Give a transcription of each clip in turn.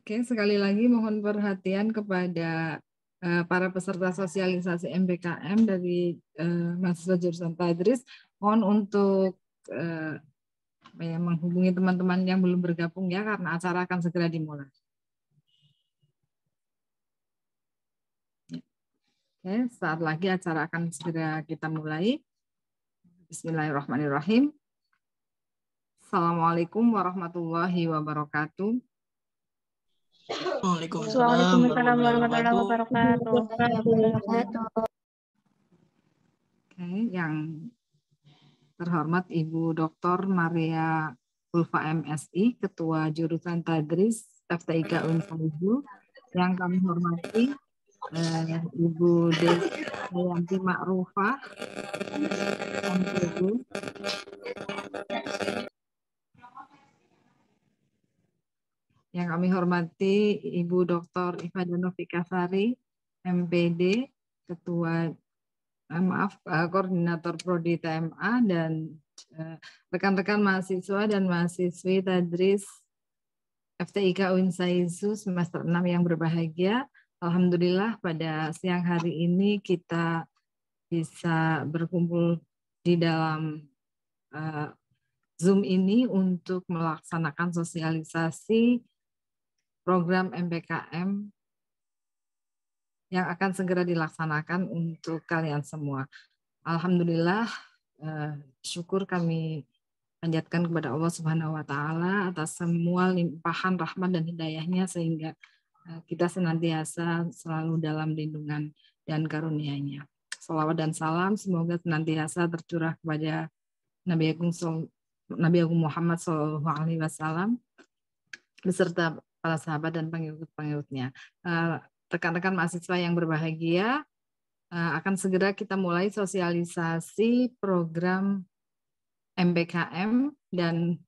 Oke, sekali lagi mohon perhatian kepada para peserta sosialisasi MBKM dari mahasiswa jurusan Tadris. Mohon untuk menghubungi teman-teman yang belum bergabung ya, karena acara akan segera dimulai. Oke, saat lagi acara akan segera kita mulai. Bismillahirrahmanirrahim. Assalamualaikum warahmatullahi wabarakatuh. Waalaikumsalam warahmatullahi wabarakatuh. Oke, yang terhormat Ibu Dr. Maria Ulfa MSI, Ketua Jurusan Tadris FTIK Unsaizu. Yang kami hormati Ibu Deyanti Ma'rufah, MPD. Yang kami hormati Ibu Dr. Ifadana Fikasari, MPD, Ketua Koordinator Prodi TMA, dan rekan-rekan mahasiswa dan mahasiswi Tadris FTIK Unsaizu semester 6 yang berbahagia. Alhamdulillah pada siang hari ini kita bisa berkumpul di dalam Zoom ini untuk melaksanakan sosialisasi program MBKM yang akan segera dilaksanakan untuk kalian semua. Alhamdulillah, syukur kami panjatkan kepada Allah Subhanahu wa Ta'ala atas semua limpahan rahmat dan hidayahnya, sehingga kita senantiasa selalu dalam lindungan dan karunia-Nya. Salawat dan salam semoga senantiasa tercurah kepada Nabi Agung Muhammad SAW beserta para sahabat dan pengikut-pengikutnya. Rekan-rekan mahasiswa yang berbahagia, akan segera kita mulai sosialisasi program MBKM, dan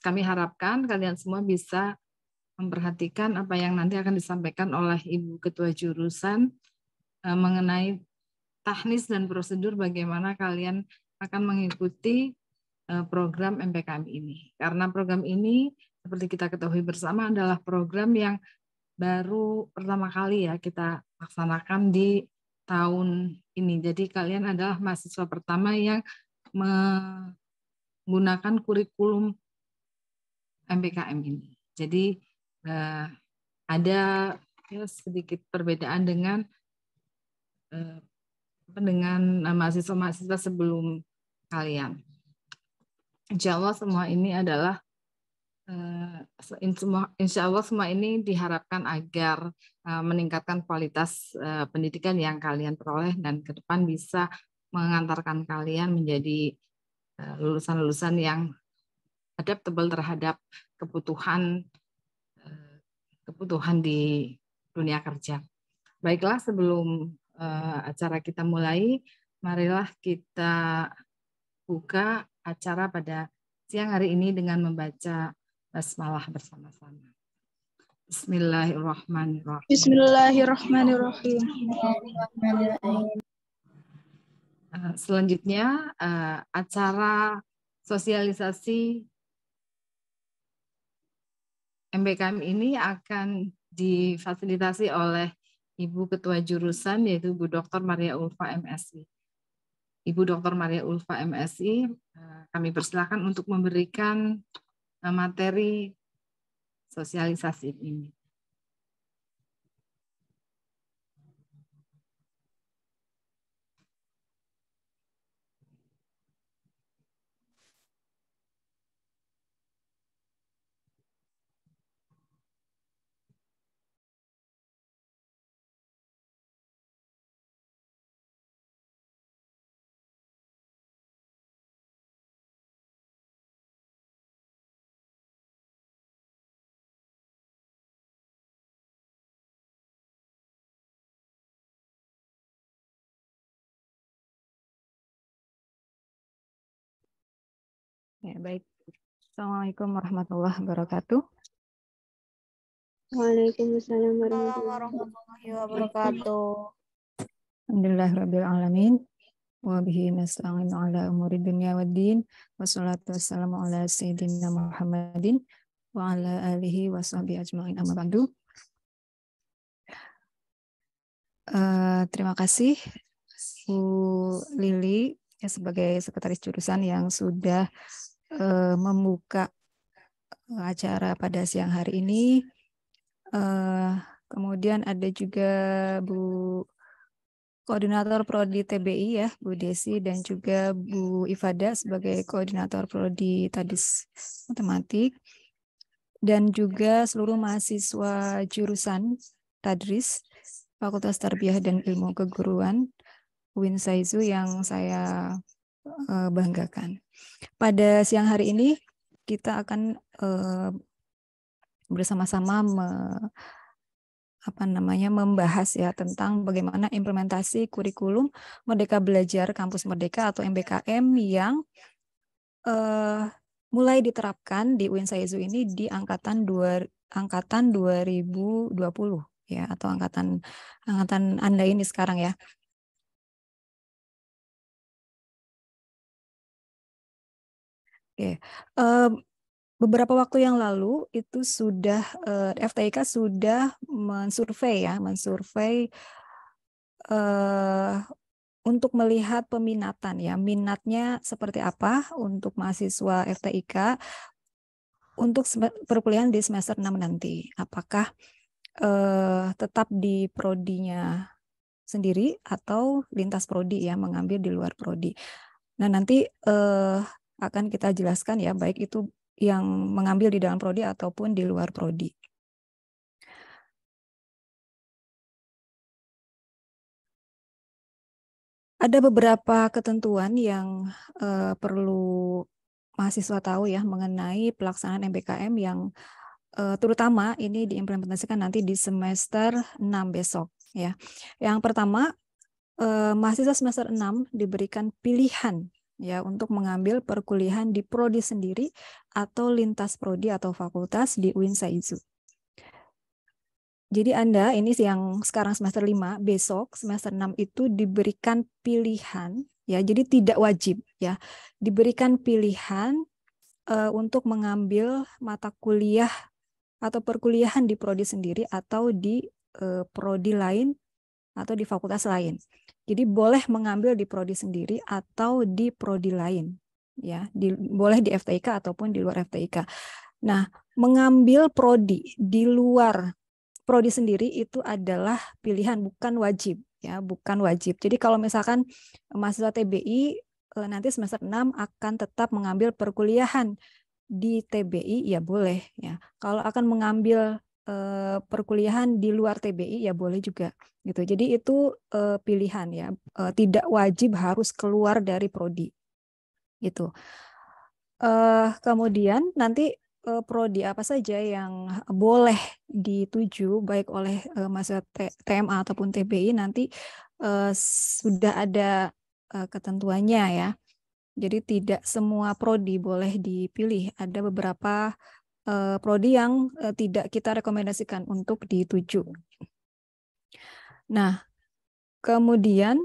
kami harapkan kalian semua bisa memperhatikan apa yang nanti akan disampaikan oleh Ibu Ketua Jurusan mengenai teknis dan prosedur bagaimana kalian akan mengikuti program MBKM ini. Karena program ini seperti kita ketahui bersama adalah program yang baru pertama kali ya kita laksanakan di tahun ini. Jadi kalian adalah mahasiswa pertama yang menggunakan kurikulum MBKM ini. Jadi ada ya, sedikit perbedaan dengan mahasiswa-mahasiswa sebelum kalian. Insya Allah semua ini adalah insya Allah semua ini diharapkan agar meningkatkan kualitas pendidikan yang kalian peroleh dan ke depan bisa mengantarkan kalian menjadi lulusan-lulusan yang adaptable terhadap kebutuhan di dunia kerja. Baiklah, sebelum acara kita mulai, marilah kita buka acara pada siang hari ini dengan membaca basmalah bersama-sama. Bismillahirrahmanirrahim. Bismillahirrahmanirrahim. Selanjutnya acara sosialisasi MBKM ini akan difasilitasi oleh Ibu Ketua Jurusan, yaitu Ibu Dr. Maria Ulfa MSI. Ibu Dr. Maria Ulfa MSI, kami persilakan untuk memberikan materi sosialisasi ini. Ya, baik. Assalamualaikum warahmatullahi wabarakatuh. Waalaikumsalam warahmatullahi wabarakatuh. Alhamdulillahirabbil alamin. Wa bihi nasta'inu ala umuri dunya waddin. Wassalatu wassalamu ala sayyidina Muhammadin wa ala alihi wa sahbihi ajma'in, amma ba'du. Terima kasih Bu Lili ya, sebagai sekretaris jurusan yang sudah membuka acara pada siang hari ini. Kemudian ada juga Bu Koordinator Prodi TBI ya, Bu Desi, dan juga Bu Ifada sebagai Koordinator Prodi Tadis Matematik, dan juga seluruh mahasiswa jurusan Tadris Fakultas Tarbiyah dan Ilmu Keguruan UIN SAIZU yang saya banggakan. Pada siang hari ini kita akan bersama-sama membahas ya tentang bagaimana implementasi kurikulum Merdeka Belajar Kampus Merdeka atau MBKM yang mulai diterapkan di UIN SAIZU ini di angkatan 2020 ya, atau angkatan Anda ini sekarang ya. Oke. Beberapa waktu yang lalu itu sudah FTIK sudah mensurvei untuk melihat peminatan ya, minatnya seperti apa untuk mahasiswa FTIK untuk perkuliahan di semester 6 nanti. Apakah tetap di prodinya sendiri atau lintas prodi ya, mengambil di luar prodi. Nah, nanti akan kita jelaskan ya, baik itu yang mengambil di dalam prodi ataupun di luar prodi. Ada beberapa ketentuan yang perlu mahasiswa tahu ya mengenai pelaksanaan MBKM yang terutama ini diimplementasikan nanti di semester 6 besok ya. Yang pertama, mahasiswa semester 6 diberikan pilihan ya untuk mengambil perkuliahan di prodi sendiri atau lintas prodi atau fakultas di UIN SAIZU. Jadi Anda ini yang sekarang semester 5, besok semester 6 itu diberikan pilihan ya. Jadi tidak wajib ya. Diberikan pilihan untuk mengambil mata kuliah atau perkuliahan di prodi sendiri atau di prodi lain atau di fakultas lain. Jadi boleh mengambil di prodi sendiri atau di prodi lain ya. Boleh di FTIK ataupun di luar FTIK. Nah, mengambil prodi di luar prodi sendiri itu adalah pilihan, bukan wajib ya, bukan wajib. Jadi kalau misalkan mahasiswa TBI nanti semester 6 akan tetap mengambil perkuliahan di TBI ya boleh ya. Kalau akan mengambil perkuliahan di luar TBI ya boleh juga gitu. Jadi itu pilihan ya, tidak wajib harus keluar dari prodi gitu. Kemudian nanti prodi apa saja yang boleh dituju baik oleh mahasiswa TMA ataupun TBI nanti sudah ada ketentuannya ya. Jadi tidak semua prodi boleh dipilih. Ada beberapa prodi yang tidak kita rekomendasikan untuk dituju. Nah, kemudian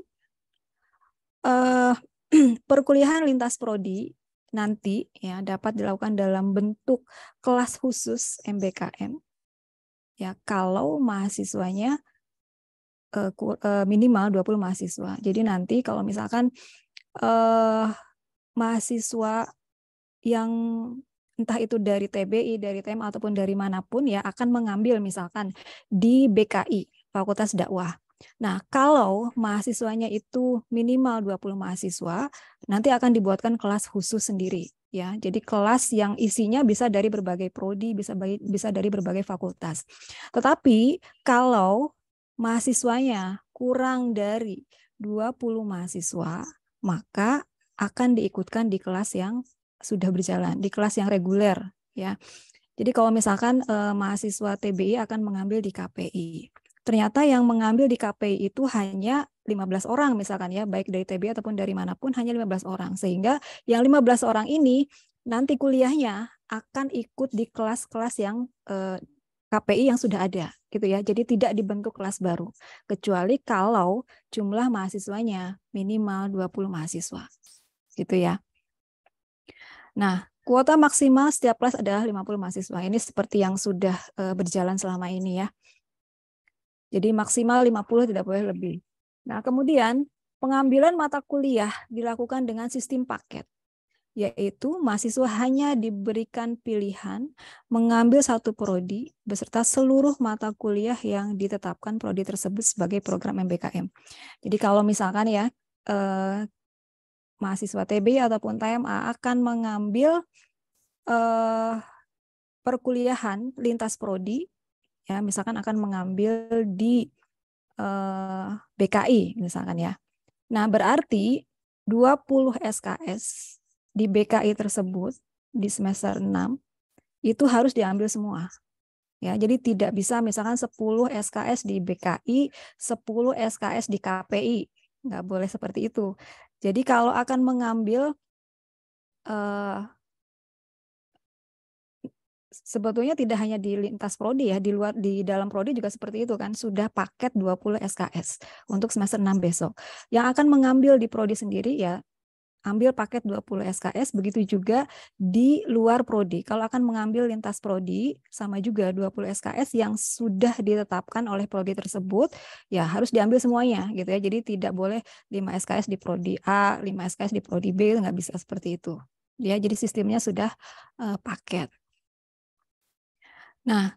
perkuliahan lintas prodi nanti ya dapat dilakukan dalam bentuk kelas khusus MBKM ya kalau mahasiswanya minimal 20 mahasiswa. Jadi nanti kalau misalkan mahasiswa yang entah itu dari TBI, dari TM ataupun dari manapun ya akan mengambil misalkan di BKI, Fakultas Dakwah. Nah, kalau mahasiswanya itu minimal 20 mahasiswa, nanti akan dibuatkan kelas khusus sendiri ya. Jadi kelas yang isinya bisa dari berbagai prodi, bisa dari berbagai fakultas. Tetapi kalau mahasiswanya kurang dari 20 mahasiswa, maka akan diikutkan di kelas yang sudah berjalan, di kelas yang reguler ya. Jadi kalau misalkan mahasiswa TBI akan mengambil di KPI, ternyata yang mengambil di KPI itu hanya 15 orang misalkan ya, baik dari TBI ataupun dari manapun hanya 15 orang. Sehingga yang 15 orang ini nanti kuliahnya akan ikut di kelas-kelas yang KPI yang sudah ada gitu ya. Jadi tidak dibentuk kelas baru kecuali kalau jumlah mahasiswanya minimal 20 mahasiswa. Gitu ya. Nah, kuota maksimal setiap kelas adalah 50 mahasiswa. Ini seperti yang sudah berjalan selama ini ya. Jadi maksimal 50, tidak boleh lebih. Nah, kemudian pengambilan mata kuliah dilakukan dengan sistem paket, yaitu mahasiswa hanya diberikan pilihan mengambil satu prodi beserta seluruh mata kuliah yang ditetapkan prodi tersebut sebagai program MBKM. Jadi kalau misalkan ya mahasiswa TBI ataupun TMA akan mengambil perkuliahan lintas prodi, ya misalkan akan mengambil di BKI misalkan ya. Nah, berarti 20 SKS di BKI tersebut di semester 6 itu harus diambil semua. Ya, jadi tidak bisa misalkan 10 SKS di BKI, 10 SKS di KPI. Nggak boleh seperti itu. Jadi kalau akan mengambil sebetulnya tidak hanya di lintas prodi ya, di dalam prodi juga seperti itu kan, sudah paket 20 SKS untuk semester 6 besok. Yang akan mengambil di prodi sendiri ya ambil paket 20 SKS, begitu juga di luar prodi. Kalau akan mengambil lintas prodi sama juga 20 SKS yang sudah ditetapkan oleh prodi tersebut, ya harus diambil semuanya gitu ya. Jadi tidak boleh 5 SKS di prodi A, 5 SKS di prodi B, nggak bisa seperti itu. Ya, jadi sistemnya sudah paket. Nah,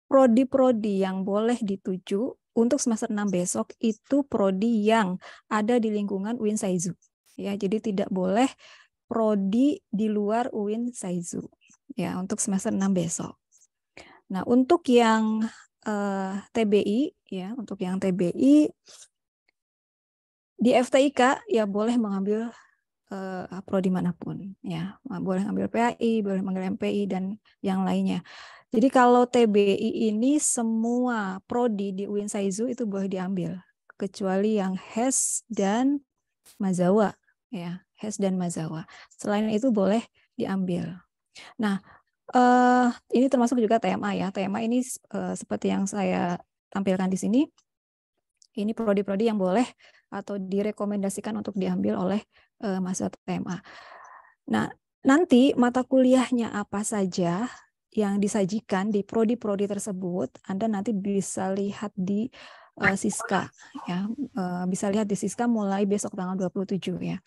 prodi-prodi yang boleh dituju untuk semester 6 besok itu prodi yang ada di lingkungan UIN Saizu. Ya, jadi tidak boleh prodi di luar UIN Saizu. Ya, untuk semester 6 besok. Nah, untuk yang TBI ya, untuk yang TBI di FTIK ya boleh mengambil prodi manapun ya, boleh ngambil PAI, boleh mengambil MPI dan yang lainnya. Jadi kalau TBI ini semua prodi di UIN Saizu itu boleh diambil kecuali yang HES dan Mazawa ya, HES dan Mazawa. Selain itu boleh diambil. Nah, ini termasuk juga TMA ya. TMA ini seperti yang saya tampilkan di sini. Ini prodi-prodi yang boleh atau direkomendasikan untuk diambil oleh mahasiswa TMA. Nah, nanti mata kuliahnya apa saja yang disajikan di prodi-prodi tersebut, Anda nanti bisa lihat di Siska ya. Bisa lihat di Siska mulai besok tanggal 27 ya.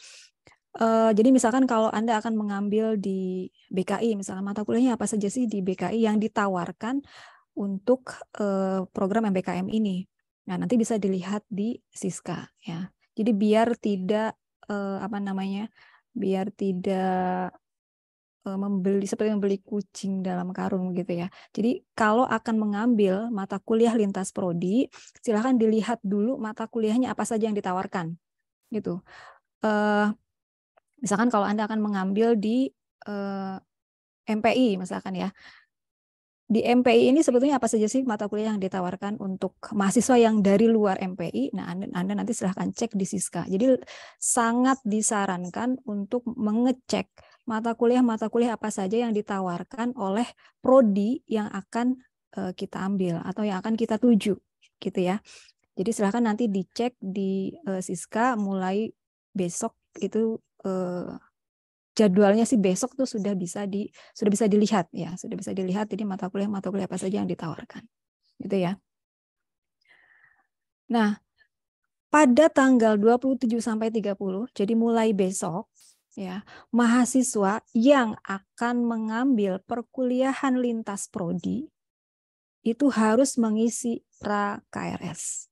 Jadi misalkan kalau Anda akan mengambil di BKI, misalnya mata kuliahnya apa saja sih di BKI yang ditawarkan untuk program MBKM ini. Nah, nanti bisa dilihat di Siska ya. Jadi biar tidak biar tidak seperti membeli kucing dalam karung gitu ya. Jadi kalau akan mengambil mata kuliah lintas prodi, silakan dilihat dulu mata kuliahnya apa saja yang ditawarkan gitu. Misalkan kalau Anda akan mengambil di MPI misalkan ya. Di MPI ini sebetulnya apa saja sih mata kuliah yang ditawarkan untuk mahasiswa yang dari luar MPI? Nah, Anda nanti silahkan cek di Siska. Jadi sangat disarankan untuk mengecek mata kuliah apa saja yang ditawarkan oleh prodi yang akan kita ambil atau yang akan kita tuju, gitu ya. Jadi silahkan nanti dicek di Siska mulai besok itu. Jadwalnya sih besok tuh sudah bisa dilihat ya, sudah bisa dilihat jadi mata kuliah apa saja yang ditawarkan. Gitu ya. Nah, pada tanggal 27 sampai 30, jadi mulai besok ya, mahasiswa yang akan mengambil perkuliahan lintas prodi itu harus mengisi pra-KRS.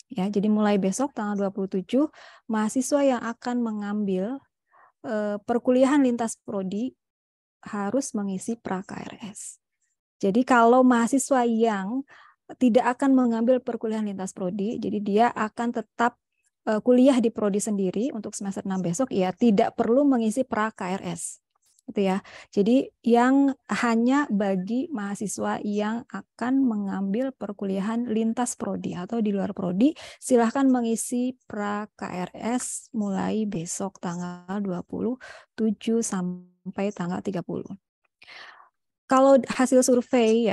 Ya, jadi mulai besok tanggal 27 mahasiswa yang akan mengambil perkuliahan lintas prodi harus mengisi pra-KRS. Jadi kalau mahasiswa yang tidak akan mengambil perkuliahan lintas prodi, jadi dia akan tetap kuliah di prodi sendiri untuk semester 6 besok, ya tidak perlu mengisi pra-KRS. Gitu ya. Jadi yang hanya bagi mahasiswa yang akan mengambil perkuliahan lintas prodi atau di luar prodi, silahkan mengisi pra-KRS mulai besok tanggal 27 sampai tanggal 30. Kalau hasil survei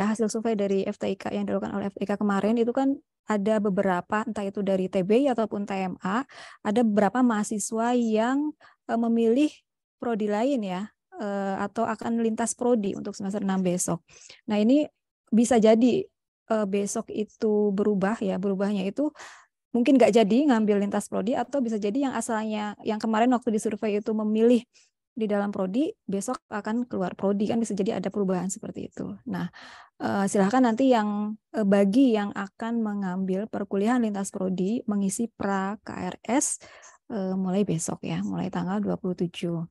dari FTIK yang dilakukan oleh FTIK kemarin itu kan ada beberapa, entah itu dari TBI ataupun TMA, ada beberapa mahasiswa yang memilih prodi lain ya, atau akan lintas prodi untuk semester 6 besok. Nah, ini bisa jadi besok itu berubah ya, berubahnya itu mungkin nggak jadi ngambil lintas prodi, atau bisa jadi yang asalnya yang kemarin waktu di survei itu memilih di dalam prodi, besok akan keluar prodi, kan bisa jadi ada perubahan seperti itu. Nah, silahkan nanti yang bagi yang akan mengambil perkuliahan lintas prodi mengisi pra KRS mulai besok ya, mulai tanggal 27.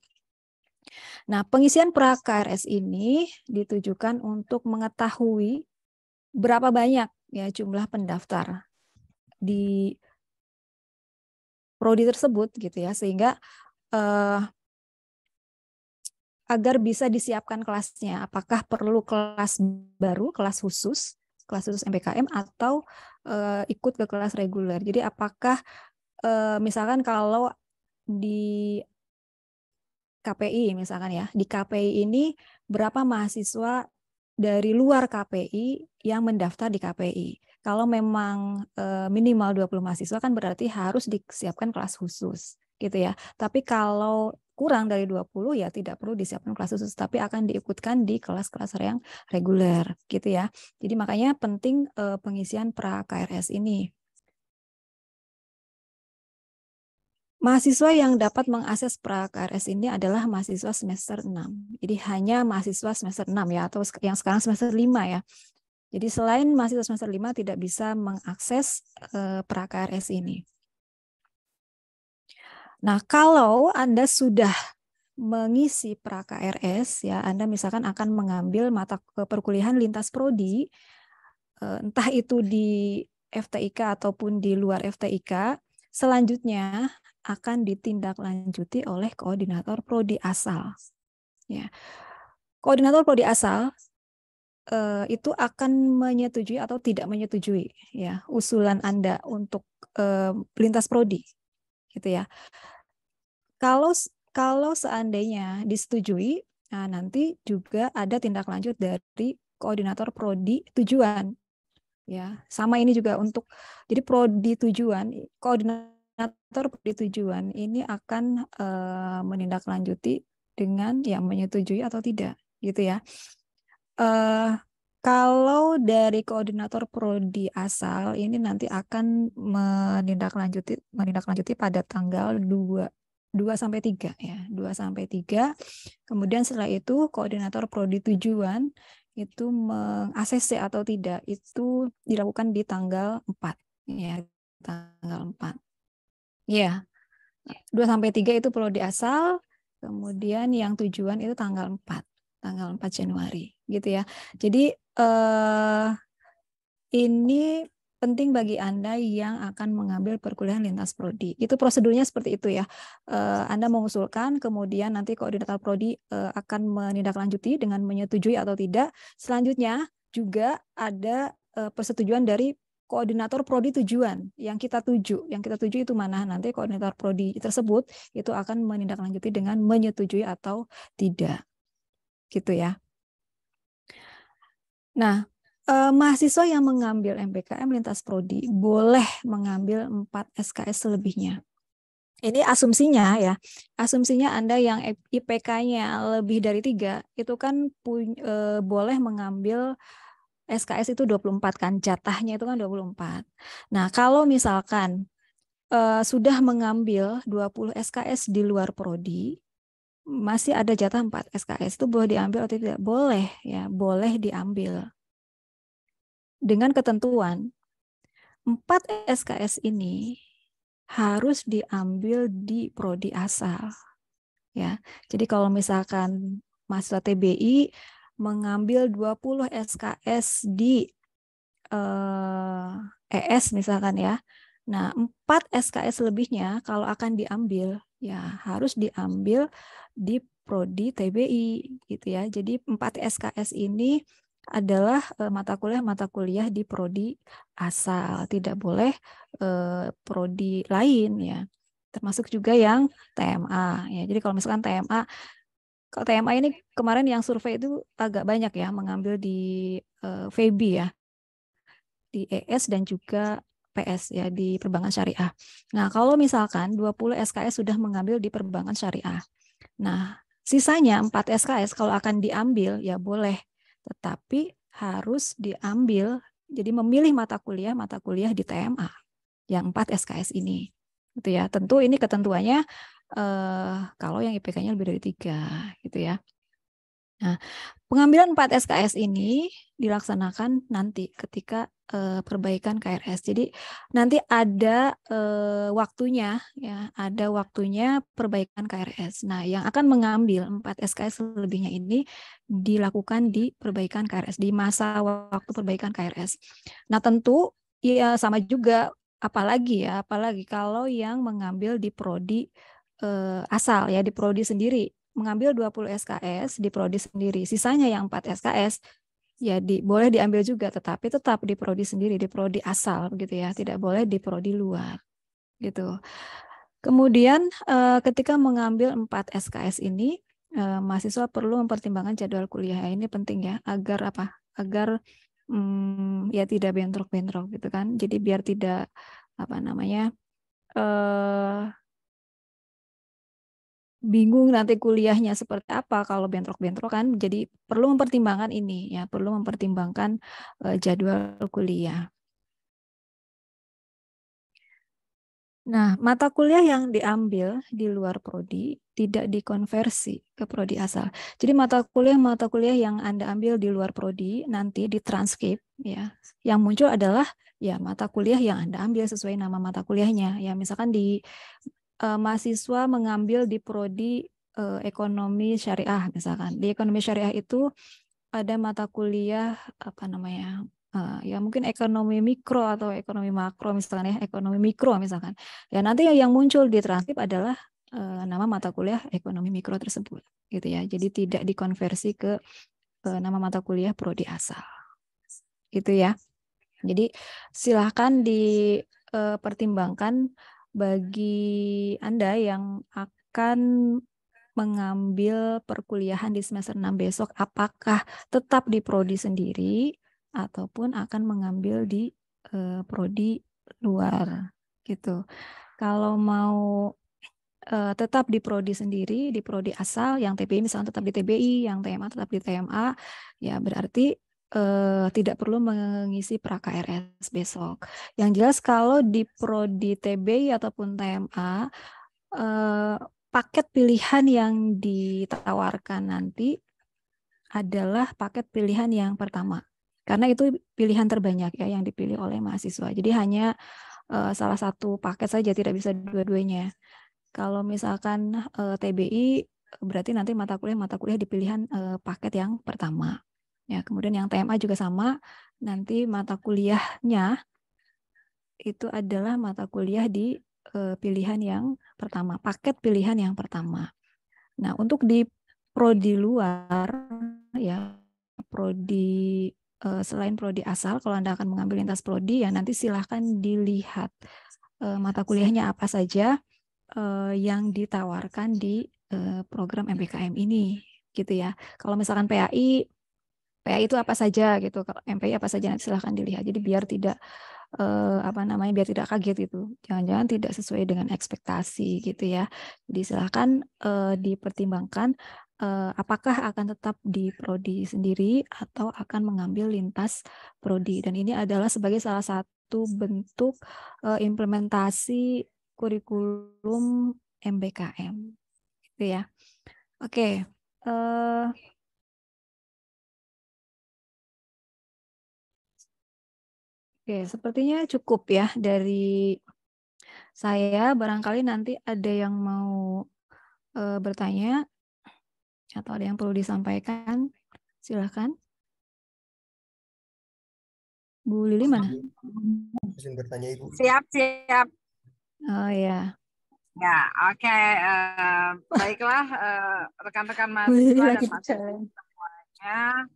Nah, pengisian pra KRS ini ditujukan untuk mengetahui berapa banyak ya jumlah pendaftar di prodi tersebut gitu ya, sehingga agar bisa disiapkan kelasnya. Apakah perlu kelas baru, kelas khusus MPKM, atau ikut ke kelas reguler. Jadi apakah misalkan kalau di KPI misalkan ya, di KPI ini berapa mahasiswa dari luar KPI yang mendaftar di KPI. Kalau memang minimal 20 mahasiswa kan berarti harus disiapkan kelas khusus gitu ya. Tapi kalau kurang dari 20 ya tidak perlu disiapkan kelas khusus, tapi akan diikutkan di kelas-kelas yang reguler gitu ya. Jadi makanya penting pengisian pra KRS ini. Mahasiswa yang dapat mengakses pra KRS ini adalah mahasiswa semester 6. Jadi hanya mahasiswa semester 6 ya, atau yang sekarang semester 5 ya. Jadi selain mahasiswa semester 5 tidak bisa mengakses pra KRS ini. Nah, kalau Anda sudah mengisi pra KRS ya, Anda misalkan akan mengambil mata perkuliahan lintas prodi, entah itu di FTIK ataupun di luar FTIK, selanjutnya akan ditindaklanjuti oleh koordinator prodi asal. Ya. Koordinator prodi asal itu akan menyetujui atau tidak menyetujui ya usulan Anda untuk lintas prodi, gitu ya. Kalau seandainya disetujui, nah nanti juga ada tindak lanjut dari koordinator prodi tujuan. Ya, sama ini juga untuk jadi prodi tujuan, koordinator prodi tujuan ini akan menindaklanjuti dengan yang menyetujui atau tidak, gitu ya. Kalau dari koordinator prodi asal ini nanti akan menindaklanjuti pada tanggal 2 sampai 3 ya, 2 sampai 3. Kemudian setelah itu koordinator prodi tujuan itu meng-ACC atau tidak itu dilakukan di tanggal 4 ya, tanggal 4. Ya. 2 sampai 3 itu prodi asal, kemudian yang tujuan itu tanggal 4 Januari gitu ya. Jadi ini penting bagi Anda yang akan mengambil perkuliahan lintas prodi. Itu prosedurnya seperti itu ya. Anda mengusulkan, kemudian nanti koordinator prodi akan menindaklanjuti dengan menyetujui atau tidak. Selanjutnya juga ada persetujuan dari koordinator prodi tujuan yang kita tuju. Yang kita tuju itu mana? Nanti koordinator prodi tersebut itu akan menindaklanjuti dengan menyetujui atau tidak. Gitu ya. Nah, mahasiswa yang mengambil MPKM lintas prodi boleh mengambil 4 SKS selebihnya. Ini asumsinya ya. Asumsinya Anda yang IPK-nya lebih dari 3 itu kan boleh mengambil SKS itu 24 kan, jatahnya itu kan 24. Nah, kalau misalkan sudah mengambil 20 SKS di luar prodi, masih ada jatah 4 SKS, itu boleh diambil atau tidak? Boleh ya, boleh diambil. Dengan ketentuan 4 SKS ini harus diambil di prodi asal. Ya. Jadi kalau misalkan mahasiswa TBI mengambil 20 SKS di ES misalkan ya. Nah, 4 SKS lebihnya kalau akan diambil ya harus diambil di prodi TBI gitu ya. Jadi 4 SKS ini adalah mata kuliah di prodi asal, tidak boleh prodi lain ya. Termasuk juga yang TMA ya. Jadi kalau misalkan kalau TMA ini kemarin yang survei itu agak banyak ya mengambil di VB ya, di ES dan juga PS ya, di perbankan syariah. Nah, kalau misalkan 20 SKS sudah mengambil di perbankan syariah. Nah, sisanya 4 SKS kalau akan diambil ya boleh, tetapi harus diambil Jadi memilih mata kuliah di TMA yang 4 SKS ini. Gitu ya. Tentu ini ketentuannya kalau yang IPK-nya lebih dari 3 gitu ya. Nah, pengambilan 4 SKS ini dilaksanakan nanti ketika perbaikan KRS. Jadi nanti ada waktunya ya, ada waktunya perbaikan KRS. Nah, yang akan mengambil 4 SKS lebihnya ini dilakukan di perbaikan KRS, di masa waktu perbaikan KRS. Nah, tentu ya sama juga apalagi kalau yang mengambil di prodi asal ya, di prodi sendiri mengambil 20 SKS di prodi sendiri, sisanya yang 4 SKS ya boleh diambil juga, tetapi tetap di prodi sendiri, di prodi asal gitu ya, tidak boleh di prodi luar gitu. Kemudian ketika mengambil 4 SKS ini, mahasiswa perlu mempertimbangkan jadwal kuliah. Ini penting ya, agar apa? Agar ya tidak bentrok-bentrok gitu kan. Jadi biar tidak apa namanya bingung nanti kuliahnya seperti apa kalau bentrok-bentrok kan. Jadi perlu mempertimbangkan ini ya, perlu mempertimbangkan jadwal kuliah. Nah, mata kuliah yang diambil di luar prodi tidak dikonversi ke prodi asal. Jadi mata kuliah yang Anda ambil di luar prodi nanti ditranskrip ya. Yang muncul adalah ya mata kuliah yang Anda ambil sesuai nama mata kuliahnya. Ya, misalkan di mahasiswa mengambil di prodi ekonomi syariah misalkan. Di ekonomi syariah itu ada mata kuliah apa namanya? Ya mungkin ekonomi mikro atau ekonomi makro misalkan ya, ekonomi mikro misalkan. Ya nanti yang muncul di transkrip adalah nama mata kuliah ekonomi mikro tersebut gitu ya. Jadi tidak dikonversi ke nama mata kuliah prodi asal. Gitu ya. Jadi silahkan dipertimbangkan bagi Anda yang akan mengambil perkuliahan di semester 6 besok, apakah tetap di prodi sendiri ataupun akan mengambil di prodi luar gitu. Kalau mau tetap di prodi sendiri, di prodi asal, yang TBI misalnya tetap di TBI, yang TMA tetap di TMA, ya berarti tidak perlu mengisi pra-KRS besok. Yang jelas kalau di prodi TBI ataupun TMA, paket pilihan yang ditawarkan nanti adalah paket pilihan yang pertama. Karena itu pilihan terbanyak ya yang dipilih oleh mahasiswa. Jadi hanya salah satu paket saja, tidak bisa dua-duanya. Kalau misalkan TBI berarti nanti mata kuliah di pilihan paket yang pertama. Ya, kemudian yang TMA juga sama, nanti mata kuliahnya itu adalah mata kuliah di pilihan yang pertama, paket pilihan yang pertama. Nah, untuk di prodi luar ya, prodi selain prodi asal, kalau Anda akan mengambil lintas prodi ya nanti silahkan dilihat mata kuliahnya apa saja yang ditawarkan di program MBKM ini gitu ya. Kalau misalkan PAI itu apa saja gitu, kalau MPI apa saja nanti silahkan dilihat. Jadi biar tidak biar tidak kaget gitu. Jangan-jangan tidak sesuai dengan ekspektasi gitu ya. Jadi silahkan dipertimbangkan apakah akan tetap di prodi sendiri atau akan mengambil lintas prodi. Dan ini adalah sebagai salah satu bentuk implementasi kurikulum MBKM gitu ya. Oke. Oke, sepertinya cukup ya dari saya. Barangkali nanti ada yang mau bertanya atau ada yang perlu disampaikan. Silahkan. Bu Lili mana? Izin bertanya Ibu. Siap. Oh ya. Ya, oke. Baiklah, rekan-rekan Bu Lili mahasiswa dan lagi mahasiswa semuanya.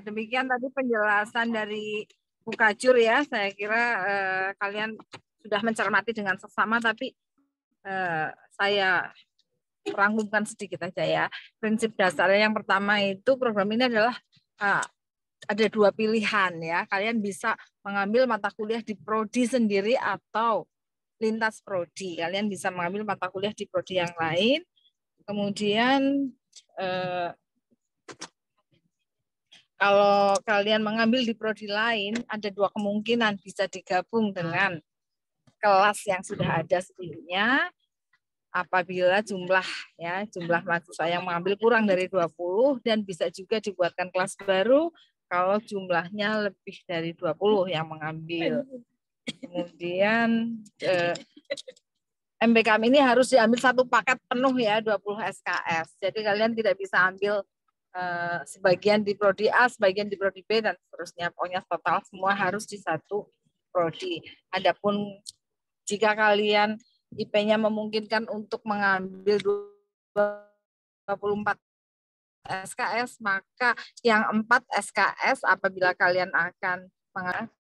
Demikian tadi penjelasan dari Bu Kajur ya. Saya kira kalian sudah mencermati dengan seksama, tapi saya rangkumkan sedikit aja ya. Prinsip dasarnya yang pertama itu program ini adalah ada dua pilihan ya. Kalian bisa mengambil mata kuliah di prodi sendiri atau lintas prodi. Kalian bisa mengambil mata kuliah di prodi yang lain. Kemudian kalau kalian mengambil di prodi lain, ada dua kemungkinan, bisa digabung dengan kelas yang sudah ada sebelumnya. Apabila jumlah mahasiswa yang mengambil kurang dari 20, dan bisa juga dibuatkan kelas baru kalau jumlahnya lebih dari 20 yang mengambil. Kemudian MBKM ini harus diambil satu paket penuh ya, 20 SKS. Jadi kalian tidak bisa ambil sebagian di prodi A, sebagian di prodi B, dan seterusnya. Pokoknya total semua harus di satu prodi. Adapun jika kalian IP-nya memungkinkan untuk mengambil 24 SKS, maka yang 4 SKS apabila kalian akan mengambil.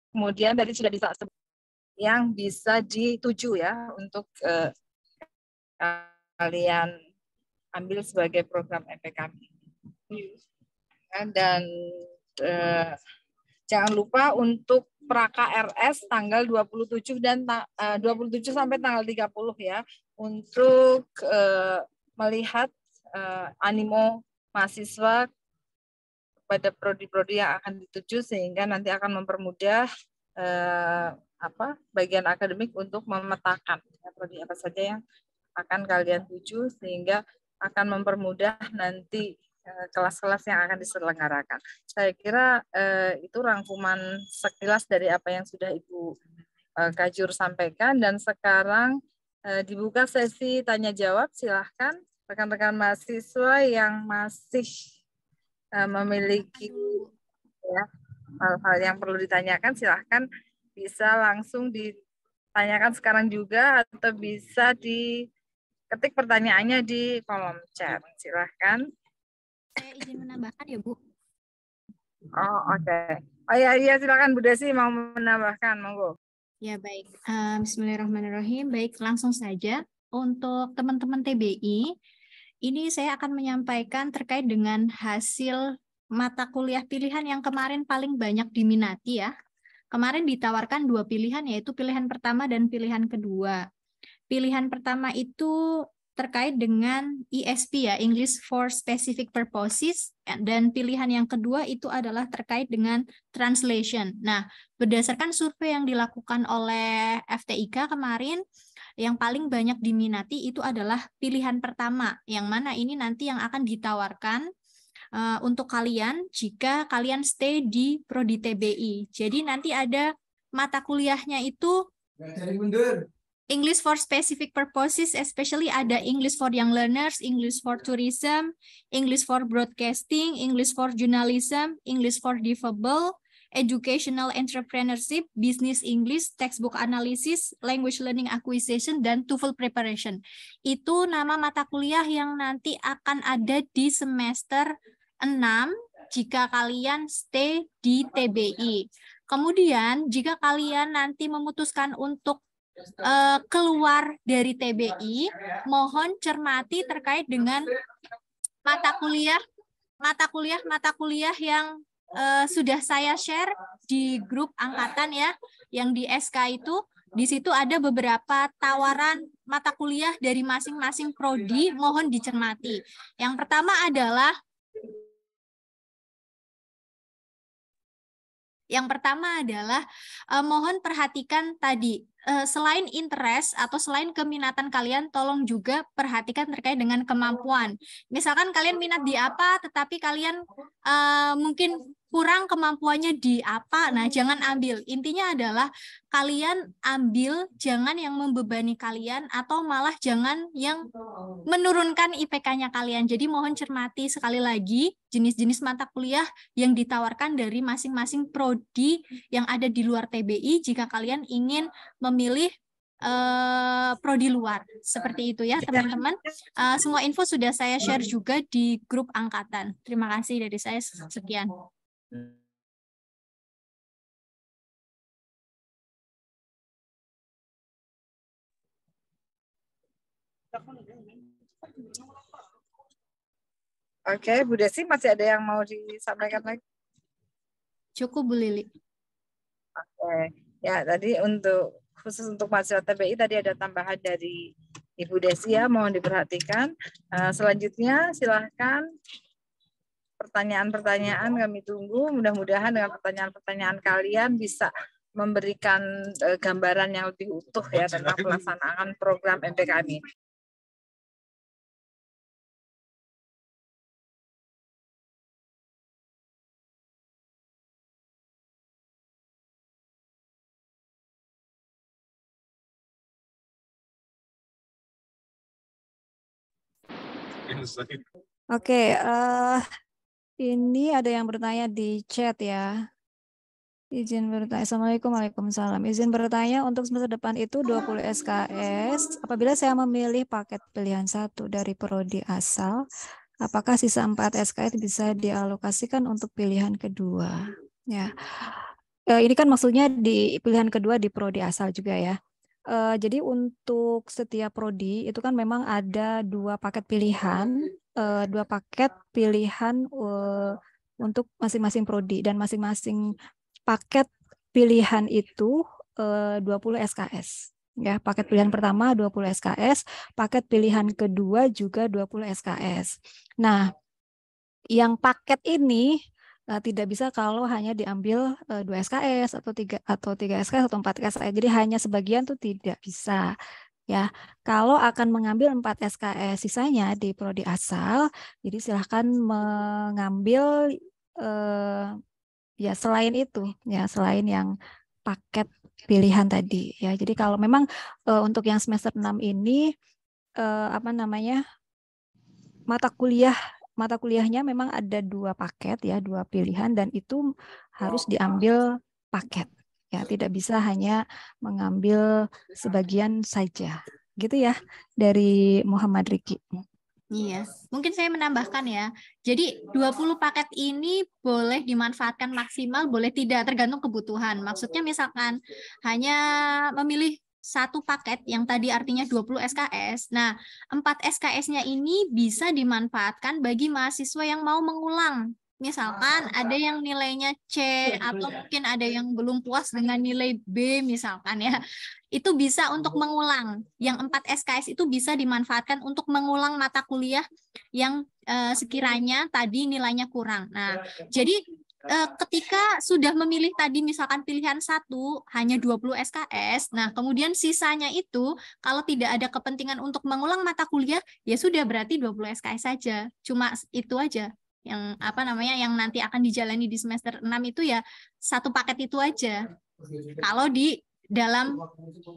Kemudian tadi sudah bisa yang bisa dituju ya untuk kalian ambil sebagai program MPKM. Dan jangan lupa untuk pra-KRS tanggal 27 dan 27 sampai tanggal 30 ya, untuk melihat animo mahasiswa pada prodi-prodi yang akan dituju, sehingga nanti akan mempermudah bagian akademik untuk memetakan prodi apa saja yang akan kalian tuju, sehingga akan mempermudah nanti kelas-kelas yang akan diselenggarakan. Saya kira itu rangkuman sekilas dari apa yang sudah Ibu Kajur sampaikan, dan sekarang dibuka sesi tanya jawab. Silahkan rekan-rekan mahasiswa yang masih memiliki hal-hal yang perlu ditanyakan, silahkan bisa langsung ditanyakan sekarang juga, atau bisa diketik pertanyaannya di kolom chat. Silahkan. Saya izin menambahkan ya, Bu. Oh, oke. Oh iya, silakan Bu Desi mau menambahkan, monggo. Ya, baik. Bismillahirrahmanirrahim. Baik, langsung saja. Untuk teman-teman TBI, ini saya akan menyampaikan terkait dengan hasil mata kuliah pilihan yang kemarin paling banyak diminati ya. Kemarin ditawarkan 2 pilihan, yaitu pilihan pertama dan pilihan kedua. Pilihan pertama itu terkait dengan ESP ya, English for Specific Purposes, dan pilihan yang kedua itu adalah terkait dengan translation. Nah, berdasarkan survei yang dilakukan oleh FTIK kemarin, yang paling banyak diminati itu adalah pilihan pertama, yang mana ini nanti yang akan ditawarkan untuk kalian jika kalian stay di prodi TBI. Jadi nanti ada mata kuliahnya itu English for Specific Purposes, especially ada English for Young Learners, English for Tourism, English for Broadcasting, English for Journalism, English for Difabel, Educational Entrepreneurship, Business English, Textbook Analysis, Language Learning Acquisition, dan TOEFL Preparation. Itu nama mata kuliah yang nanti akan ada di semester 6 jika kalian stay di TBI. Kemudian jika kalian nanti memutuskan untuk keluar dari TBI, mohon cermati terkait dengan mata kuliah yang sudah saya share di grup angkatan ya, yang di SK itu. Di situ ada beberapa tawaran mata kuliah dari masing-masing prodi, mohon dicermati. Yang pertama adalah mohon perhatikan tadi, selain interest atau selain keminatan kalian, tolong juga perhatikan terkait dengan kemampuan. Misalkan kalian minat di apa, tetapi kalian mungkin kurang kemampuannya di apa, nah jangan ambil. Intinya adalah kalian ambil, jangan yang membebani kalian, atau malah jangan yang menurunkan IPK-nya kalian. Jadi mohon cermati sekali lagi jenis-jenis mata kuliah yang ditawarkan dari masing-masing prodi yang ada di luar TBI jika kalian ingin memilih prodi luar. Seperti itu ya teman-teman. Semua info sudah saya share juga di grup angkatan. Terima kasih dari saya, sekian. Oke, Bu Desi, masih ada yang mau disampaikan lagi? Cukup, Bu Lili. Oke, ya tadi khusus untuk mahasiswa TBI tadi ada tambahan dari Ibu Desi ya, mohon diperhatikan. Selanjutnya silahkan pertanyaan-pertanyaan kami tunggu. Mudah-mudahan dengan pertanyaan-pertanyaan kalian bisa memberikan gambaran yang lebih utuh ya tentang pelaksanaan program MPKM ini. Oke, ini ada yang bertanya di chat ya. Izin bertanya. Assalamualaikum, waalaikumsalam. Izin bertanya, untuk semester depan itu 20 SKS. Apabila saya memilih paket pilihan 1 dari prodi asal, apakah sisa 4 SKS bisa dialokasikan untuk pilihan kedua? Ya, ini kan maksudnya di pilihan kedua di prodi asal juga ya. Jadi untuk setiap prodi itu kan memang ada 2 paket pilihan, 2 paket pilihan untuk masing-masing prodi, dan masing-masing paket pilihan itu 20 SKS. Ya, paket pilihan pertama 20 SKS, paket pilihan kedua juga 20 SKS. Nah, yang paket ini tidak bisa kalau hanya diambil 2 SKS atau 3 SKS atau 4 SKS. Jadi hanya sebagian tuh tidak bisa. Ya, kalau akan mengambil 4 SKS sisanya di prodi asal, jadi silahkan mengambil ya selain itu, ya selain yang paket pilihan tadi. Ya, jadi kalau memang untuk yang semester 6 ini mata kuliahnya memang ada 2 paket ya, 2 pilihan, dan itu harus diambil paket. Ya, tidak bisa hanya mengambil sebagian saja. Gitu ya dari Muhammad Riki. Iya, mungkin saya menambahkan ya. Jadi 20 paket ini boleh dimanfaatkan maksimal, boleh tidak, tergantung kebutuhan. Maksudnya misalkan hanya memilih 1 paket yang tadi artinya 20 SKS. Nah, 4 SKS-nya ini bisa dimanfaatkan bagi mahasiswa yang mau mengulang. Misalkan ada yang nilainya C atau mungkin ada yang belum puas dengan nilai B misalkan ya. Itu bisa untuk mengulang. Yang 4 SKS itu bisa dimanfaatkan untuk mengulang mata kuliah yang sekiranya tadi nilainya kurang. Nah, jadi ketika sudah memilih tadi misalkan pilihan 1 hanya 20 SKS, nah kemudian sisanya itu kalau tidak ada kepentingan untuk mengulang mata kuliah, ya sudah berarti 20 SKS saja. Cuma itu aja yang yang nanti akan dijalani di semester 6 itu ya 1 paket itu aja. Kalau di dalam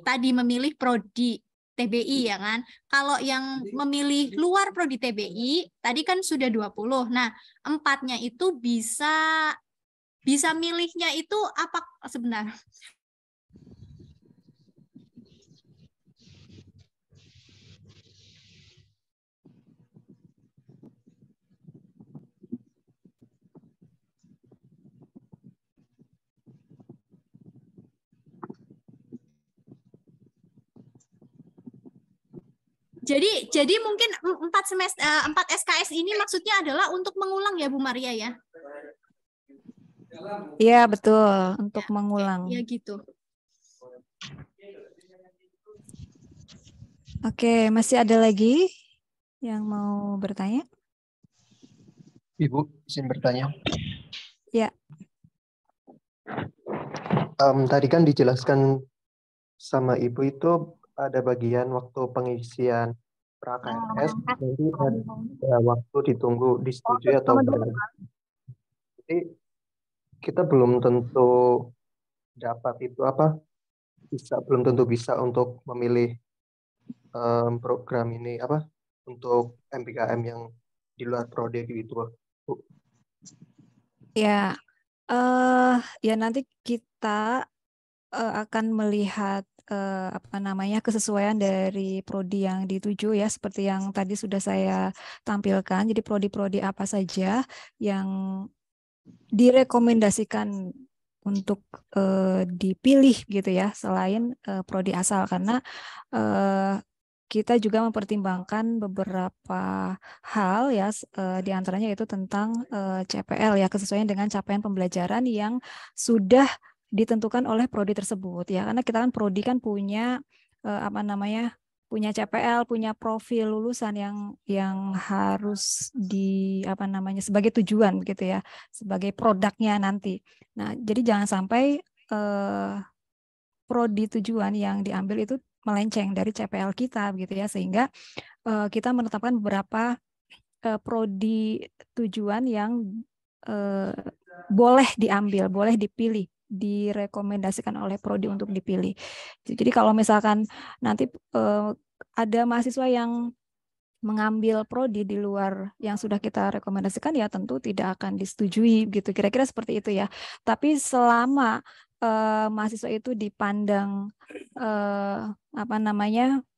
tadi memilih prodi TBI ya kan. Kalau yang memilih luar prodi TBI tadi kan sudah 20. Nah, 4-nya itu bisa milihnya itu apa sebentar. Jadi mungkin 4 SKS ini maksudnya adalah untuk mengulang ya Bu Maria ya. Iya, betul, untuk mengulang. Ya gitu. Oke, masih ada lagi yang mau bertanya? Ibu, izin bertanya. Ya. Tadi kan dijelaskan sama Ibu itu ada bagian waktu pengisian pra-KRS, nanti ada waktu ditunggu disetujui atau enggak. Jadi kita belum tentu dapat itu belum tentu bisa untuk memilih program ini untuk MPKM yang di luar prodi itu, Bu. Ya, ya nanti kita akan melihat kesesuaian dari prodi yang dituju ya, seperti yang tadi sudah saya tampilkan. Jadi prodi-prodi apa saja yang direkomendasikan untuk dipilih gitu ya, selain prodi asal, karena kita juga mempertimbangkan beberapa hal ya, diantaranya itu tentang CPL ya, kesesuaian dengan capaian pembelajaran yang sudah ditentukan oleh prodi tersebut ya, karena kita kan prodi kan punya punya CPL, punya profil lulusan yang harus sebagai tujuan gitu ya, sebagai produknya nanti. Nah, jadi jangan sampai prodi tujuan yang diambil itu melenceng dari CPL kita gitu ya, sehingga kita menetapkan beberapa prodi tujuan yang boleh diambil, boleh dipilih, direkomendasikan oleh prodi untuk dipilih. Jadi kalau misalkan nanti ada mahasiswa yang mengambil prodi di luar yang sudah kita rekomendasikan, ya tentu tidak akan disetujui gitu. Kira-kira seperti itu ya. Tapi selama mahasiswa itu dipandang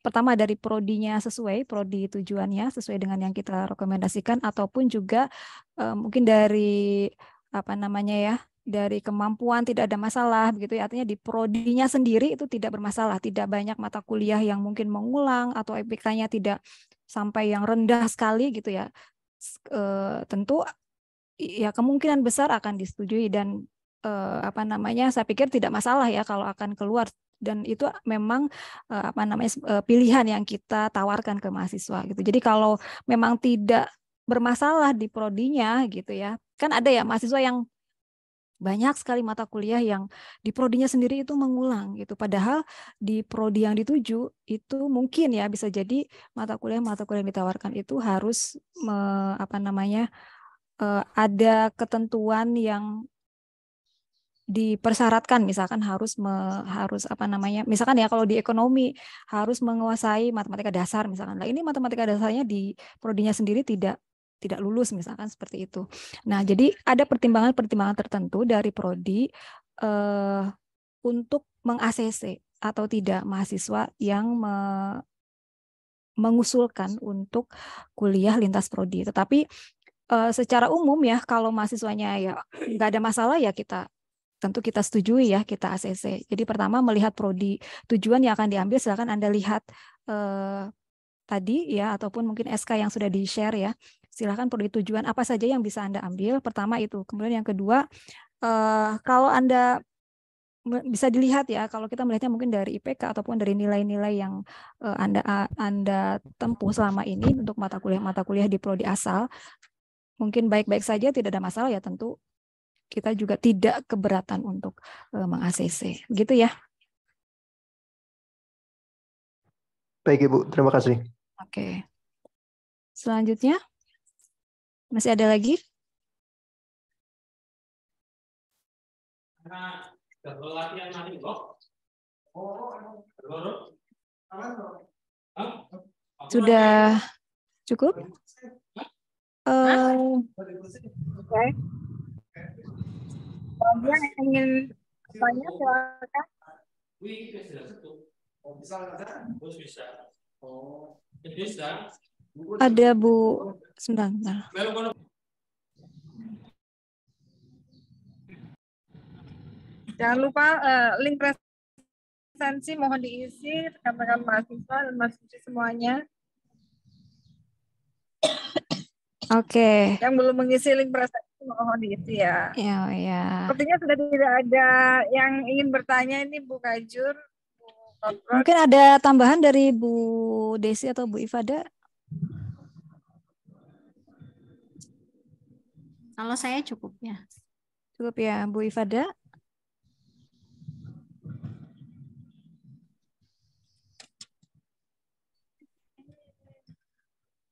pertama dari prodinya sesuai, prodi tujuannya sesuai dengan yang kita rekomendasikan, ataupun juga mungkin dari dari kemampuan tidak ada masalah begitu ya. Artinya di prodinya sendiri itu tidak bermasalah, tidak banyak mata kuliah yang mungkin mengulang atau IPK-nya tidak sampai yang rendah sekali gitu ya. Tentu ya kemungkinan besar akan disetujui, dan saya pikir tidak masalah ya kalau akan keluar, dan itu memang pilihan yang kita tawarkan ke mahasiswa gitu. Jadi kalau memang tidak bermasalah di prodinya gitu ya, kan ada ya mahasiswa yang banyak sekali mata kuliah yang di prodinya sendiri itu mengulang gitu. Padahal di prodi yang dituju itu mungkin ya bisa jadi mata kuliah yang ditawarkan itu harus ada ketentuan yang dipersyaratkan, misalkan harus misalkan ya kalau di ekonomi harus menguasai matematika dasar misalkan. Nah, ini matematika dasarnya di prodinya sendiri tidak lulus misalkan seperti itu. Nah, jadi ada pertimbangan-pertimbangan tertentu dari prodi untuk meng-ACC atau tidak mahasiswa yang mengusulkan untuk kuliah lintas prodi. Tetapi secara umum ya, kalau mahasiswanya ya nggak ada masalah ya tentu kita setujui ya, kita ACC. Jadi pertama melihat prodi tujuan yang akan diambil, silakan Anda lihat tadi ya, ataupun mungkin SK yang sudah di-share ya. Silakan prodi tujuan apa saja yang bisa Anda ambil. Pertama itu. Kemudian yang kedua, kalau Anda bisa dilihat ya, kalau kita melihatnya mungkin dari IPK ataupun dari nilai-nilai yang Anda tempuh selama ini untuk mata kuliah di prodi asal, mungkin baik-baik saja, tidak ada masalah ya, tentu kita juga tidak keberatan untuk meng-ACC. Begitu ya. Baik Ibu, terima kasih. Oke. Selanjutnya, masih ada lagi? Sudah cukup? Oke. Yang ingin tanya silakan. Ada Bu, sebentar. Jangan lupa link presensi mohon diisi rekan-rekan mahasiswa dan mahasiswa semuanya. Oke. Yang belum mengisi link presensi mohon diisi ya. Ya. Sepertinya sudah tidak ada yang ingin bertanya ini Bu Kajur. Mungkin ada tambahan dari Bu Desi atau Bu Ifada? Kalau saya cukup ya. Cukup ya, Bu Ifada?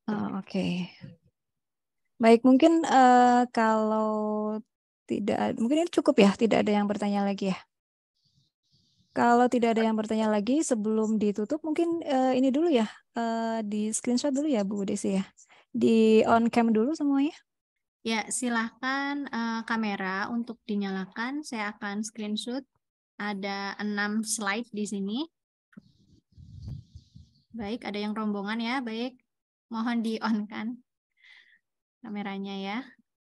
Oh, oke. Baik, mungkin kalau tidak, mungkin ini cukup ya, tidak ada yang bertanya lagi ya. Kalau tidak ada yang bertanya lagi, sebelum ditutup mungkin ini dulu ya, di screenshot dulu ya Bu Desi ya. Di on cam dulu semuanya. Ya, silahkan kamera untuk dinyalakan. Saya akan screenshot. Ada 6 slide di sini. Baik, ada yang rombongan ya. Baik, mohon di-on-kan kameranya ya.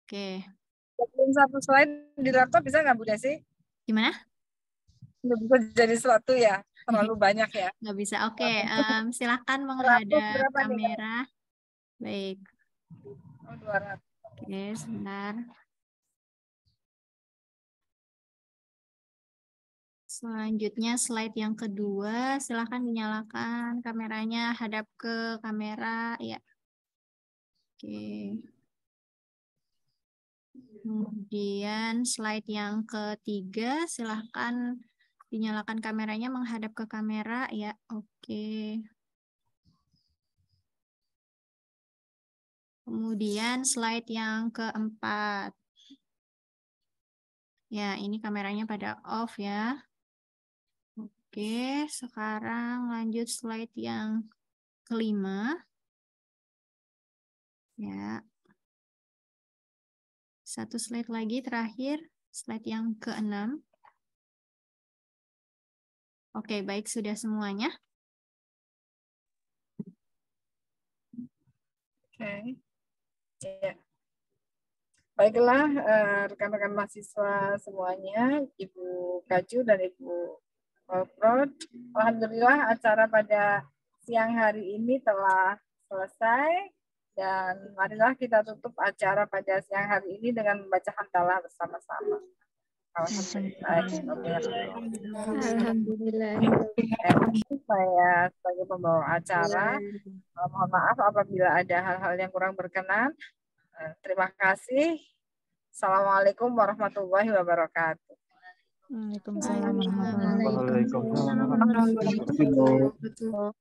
Oke. Satu slide di laptop bisa nggak Bu Desi? Gimana? Nggak bisa jadi sesuatu ya, terlalu banyak ya. Nggak bisa. Oke, silahkan menghadap kamera. Baik. Oh, 200. Oke, sebentar. Selanjutnya slide yang kedua, silahkan dinyalakan kameranya, hadap ke kamera ya. Oke. Kemudian slide yang ketiga, silahkan dinyalakan kameranya menghadap ke kamera ya. Oke. Kemudian slide yang keempat. Ya, ini kameranya pada off ya. Oke, sekarang lanjut slide yang kelima. Ya. Satu slide lagi terakhir, slide yang keenam. Oke, baik, sudah semuanya. Oke. Ya. Baiklah, rekan-rekan mahasiswa semuanya, Ibu Kaju dan Ibu Prod, alhamdulillah acara pada siang hari ini telah selesai dan marilah kita tutup acara pada siang hari ini dengan membaca hamdalah bersama-sama. Alhamdulillah. Saya sebagai pembawa acara, mohon maaf apabila ada hal-hal yang kurang berkenan. Terima kasih. Assalamualaikum warahmatullahi wabarakatuh. Waalaikumsalam warahmatullahi Waalaikumsalam. Waalaikumsalam warahmatullahi wabarakatuh.